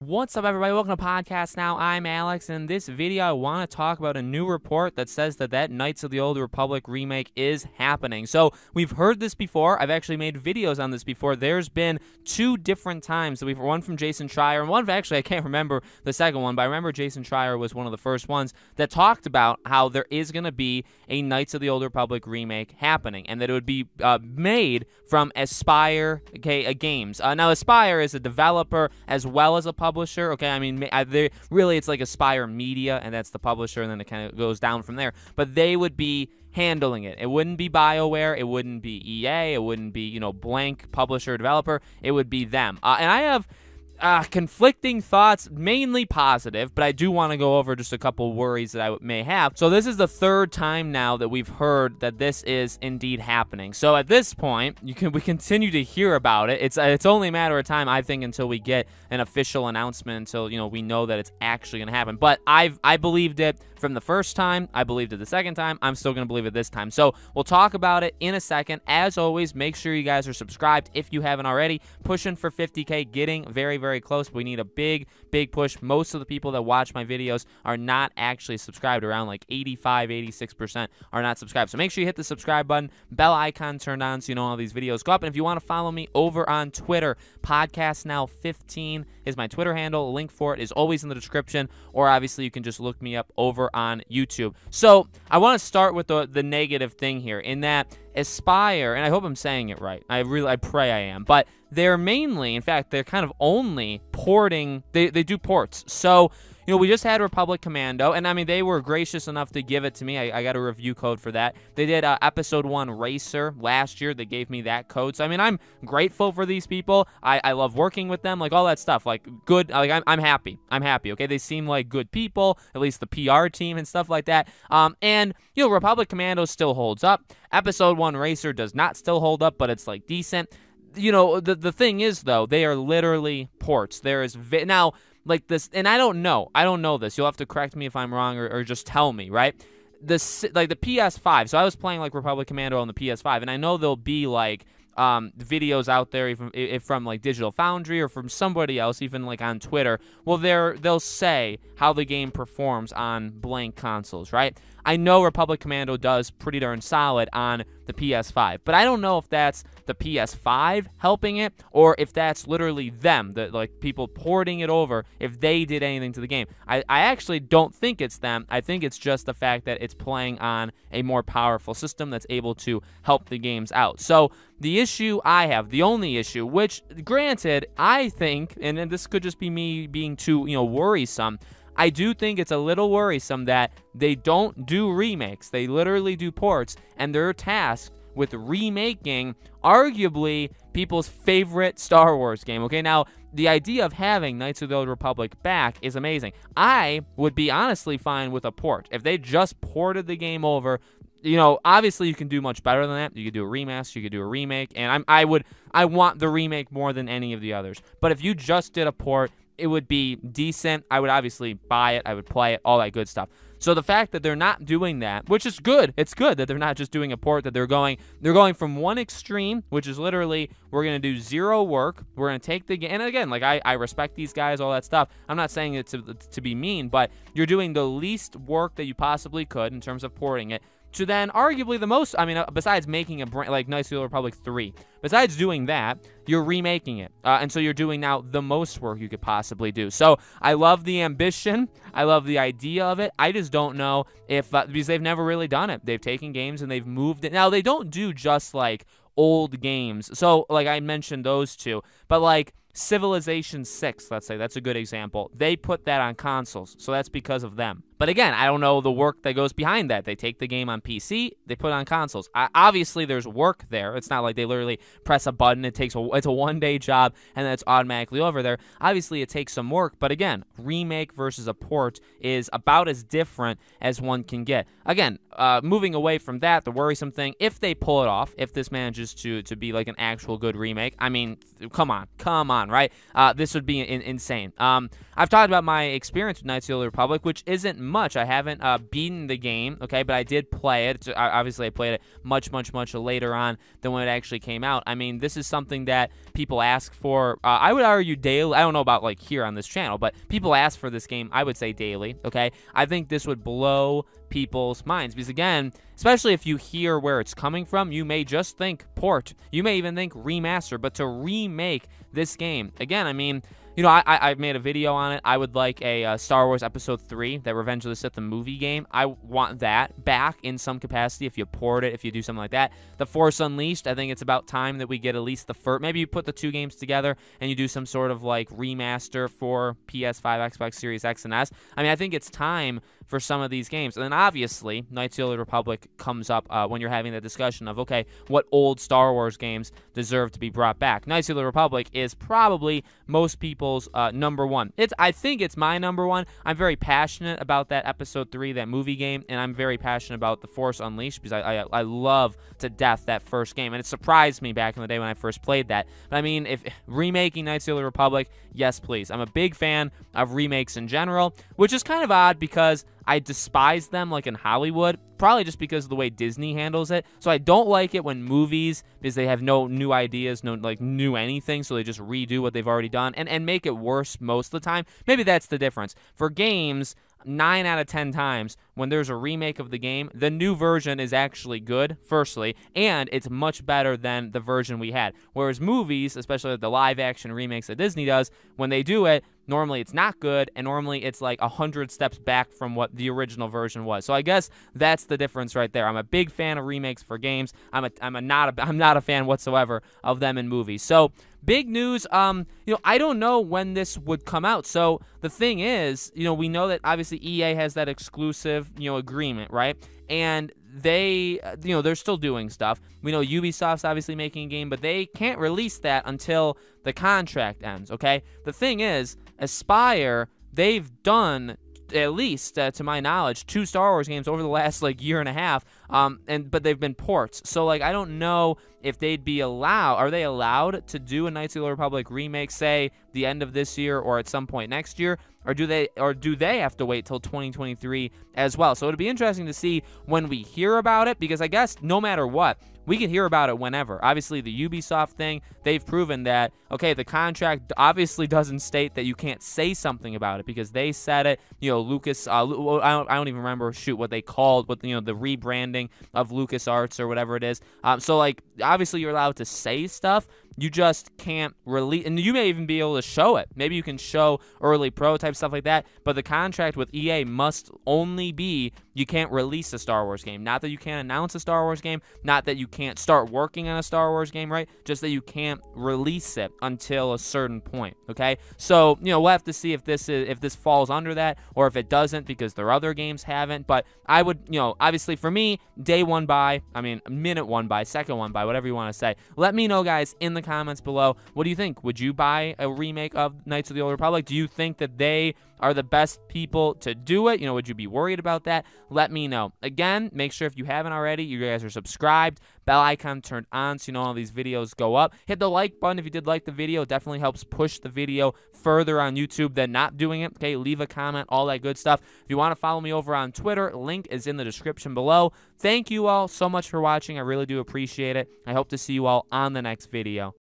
What's up, everybody? Welcome to Podcast Now. I'm Alex, and in this video, I want to talk about a new report that says that Knights of the Old Republic remake is happening. So, we've heard this before. I've actually made videos on this before. There's been two different times. So we've one from Jason Schreier, and one, actually, I can't remember the second one, but I remember Jason Schreier was one of the first ones that talked about how there is going to be a Knights of the Old Republic remake happening, and that it would be made from Aspyr Games. Now, Aspyr is a developer as well as a publisher. Okay, I mean, really it's like Aspyr Media, and that's the publisher, and then it kind of goes down from there. But they would be handling it. It wouldn't be Bioware. It wouldn't be EA. It wouldn't be, blank publisher developer. It would be them. And I have conflicting thoughts, mainly positive, but I do want to go over just a couple worries that I may have. So this is the third time now that we've heard that this is indeed happening. So at this point, we continue to hear about it. It's only a matter of time, I think, until we get an official announcement, until we know that it's actually going to happen. But I believed it from the first time. I believed it the second time. I'm still going to believe it this time. So we'll talk about it in a second. As always, make sure you guys are subscribed if you haven't already. Pushing for 50K, getting very, very close. We need a big push. Most of the people that watch my videos are not actually subscribed. Around like 85-86% are not subscribed. So make sure you hit the subscribe button, bell icon turned on so you know all these videos go up. And if you want to follow me over on Twitter, PodcastNow15 is my Twitter handle. A link for it is always in the description, or obviously you can just look me up over on YouTube. So I want to start with the negative thing here, in that Aspyr, and I hope I'm saying it right. I pray I am. But they're mainly, in fact, they're kind of only porting. They do ports. So, we just had Republic Commando, and I mean, they were gracious enough to give it to me. I got a review code for that. They did Episode 1 Racer last year. They gave me that code. So, I mean, I'm grateful for these people. I love working with them, like all that stuff. Like, good, like, I'm happy. I'm happy, okay? They seem like good people, at least the PR team and stuff like that. And, Republic Commando still holds up. Episode 1 Racer does not still hold up, but it's, like, decent. The thing is, though, they are literally ports. There is now, like this, and I don't know this. You'll have to correct me if I'm wrong, or just tell me, right? The PS5. So I was playing like Republic Commando on the PS5, and I know there'll be like videos out there, even if from like Digital Foundry or from somebody else, even like on Twitter. Well, they'll say how the game performs on blank consoles, right? I know Republic Commando does pretty darn solid on the PS5, but I don't know if that's the PS5 helping it, or if that's literally them, like people porting it over, if they did anything to the game. I actually don't think it's them. I think it's just the fact that it's playing on a more powerful system that's able to help the games out. So the issue I have, the only issue, which granted, I think, and this could just be me being too, worrisome, I do think it's a little worrisome that they don't do remakes. They literally do ports, and they're tasked with remaking arguably people's favorite Star Wars game. Okay, now the idea of having Knights of the Old Republic back is amazing. I would be honestly fine with a port. If they just ported the game over, obviously you can do much better than that. You could do a remaster, you could do a remake, and I want the remake more than any of the others. But if you just did a port, it would be decent. I would obviously buy it. I would play it, all that good stuff. So the fact that they're not doing that, which is good. It's good that they're not just doing a port, that they're going from one extreme, which is literally, we're going to do zero work. We're going to take the game. And again, like I respect these guys, all that stuff. I'm not saying it to be mean, but you're doing the least work that you possibly could in terms of porting it, to then arguably the most, besides making a brand like Knights of the Old Republic 3, besides doing that, you're remaking it. And so you're doing now the most work you could possibly do. So I love the ambition. I love the idea of it. I just don't know if, because they've never really done it. They've taken games and they've moved it. Now, they don't do just like old games. So like I mentioned those two, but like Civilization 6, let's say, that's a good example. They put that on consoles, so that's because of them. But again, I don't know the work that goes behind that. They take the game on PC, they put it on consoles. Obviously, there's work there. It's not like they literally press a button. It's a one-day job, and then it's automatically over there. Obviously, it takes some work. But again, remake versus a port is about as different as one can get. Again, moving away from that, the worrisome thing, if they pull it off, if this manages to be like an actual good remake, I mean, come on, right? This would be insane. I've talked about my experience with Knights of the Old Republic, which isn't much. I haven't beaten the game, okay, but I did play it. Obviously, I played it much later on than when it actually came out. I mean, this is something that people ask for. I would argue daily. I don't know about like here on this channel, but people ask for this game, I would say daily, okay? I think this would blow people's minds because, again, especially if you hear where it's coming from, you may just think port. You may even think remaster, but to remake this game, again, I mean, you know, I made a video on it. I would like a Star Wars Episode 3, that Revenge of the Sith, the movie game. I want that back in some capacity if you port it, if you do something like that. The Force Unleashed, I think it's about time that we get at least the first. Maybe you put the two games together and you do some sort of like remaster for PS5, Xbox Series X and S. I mean, I think it's time for some of these games. And then obviously, Knights of the Old Republic comes up when you're having the discussion of, okay, what old Star Wars games deserve to be brought back? Knights of the Republic is probably most people's number one. I think it's my number one. I'm very passionate about that Episode 3, that movie game, and I'm very passionate about The Force Unleashed because I love to death that first game, and it surprised me back in the day when I first played that. But I mean, if remaking Knights of the Old Republic, yes, please. I'm a big fan of remakes in general, which is kind of odd because I despise them like in Hollywood, probably just because of the way Disney handles it. So I don't like it when movies, because they have no new ideas, no like new anything, so they just redo what they've already done and make it worse most of the time. Maybe that's the difference. For games, 9 out of 10 times when there's a remake of the game, the new version is actually good, firstly, and it's much better than the version we had. Whereas movies, especially the live-action remakes that Disney does, when they do it, normally it's not good, and normally it's like 100 steps back from what the original version was. So I guess that's the difference right there. I'm a big fan of remakes for games. I'm not a fan whatsoever of them in movies. So big news. You know, I don't know when this would come out. So the thing is, you know, we know that obviously EA has that exclusive, you know, agreement, right? And they, you know, they're still doing stuff. We know Ubisoft's obviously making a game, but they can't release that until the contract ends, okay? The thing is, Aspyr, they've done, at least to my knowledge, 2 Star Wars games over the last like year and a half, but they've been ports. So like I don't know if they'd be allowed. Are they allowed to do a Knights of the Old Republic remake, say the end of this year or at some point next year, or do they have to wait till 2023 as well? So it'd be interesting to see when we hear about it, because I guess no matter what, we can hear about it whenever. Obviously, the Ubisoft thing, they've proven that, okay, the contract obviously doesn't state that you can't say something about it because they said it. You know, Lucas, I don't even remember, what they called, what, you know, the rebranding of LucasArts or whatever it is. So, like, obviously you're allowed to say stuff. You just can't release, and you may even be able to show it. Maybe you can show early prototype stuff like that, but the contract with EA must only be you can't release a Star Wars game. Not that you can't announce a Star Wars game, not that you can't start working on a Star Wars game, right? Just that you can't release it until a certain point, okay? So, you know, we'll have to see if this falls under that or if it doesn't, because their other games haven't. But I would, you know, obviously for me, day one buy, I mean, minute one buy, second one buy, whatever you want to say. Let me know, guys, in the comments below. What do you think? Would you buy a remake of Knights of the Old Republic? Do you think that they are the best people to do it? You know, would you be worried about that? Let me know. Again, make sure if you haven't already, you guys are subscribed, bell icon turned on so you know all these videos go up. Hit the like button if you did like the video. It definitely helps push the video further on YouTube than not doing it. Okay, leave a comment, all that good stuff. If you want to follow me over on Twitter, link is in the description below. Thank you all so much for watching. I really do appreciate it. I hope to see you all on the next video.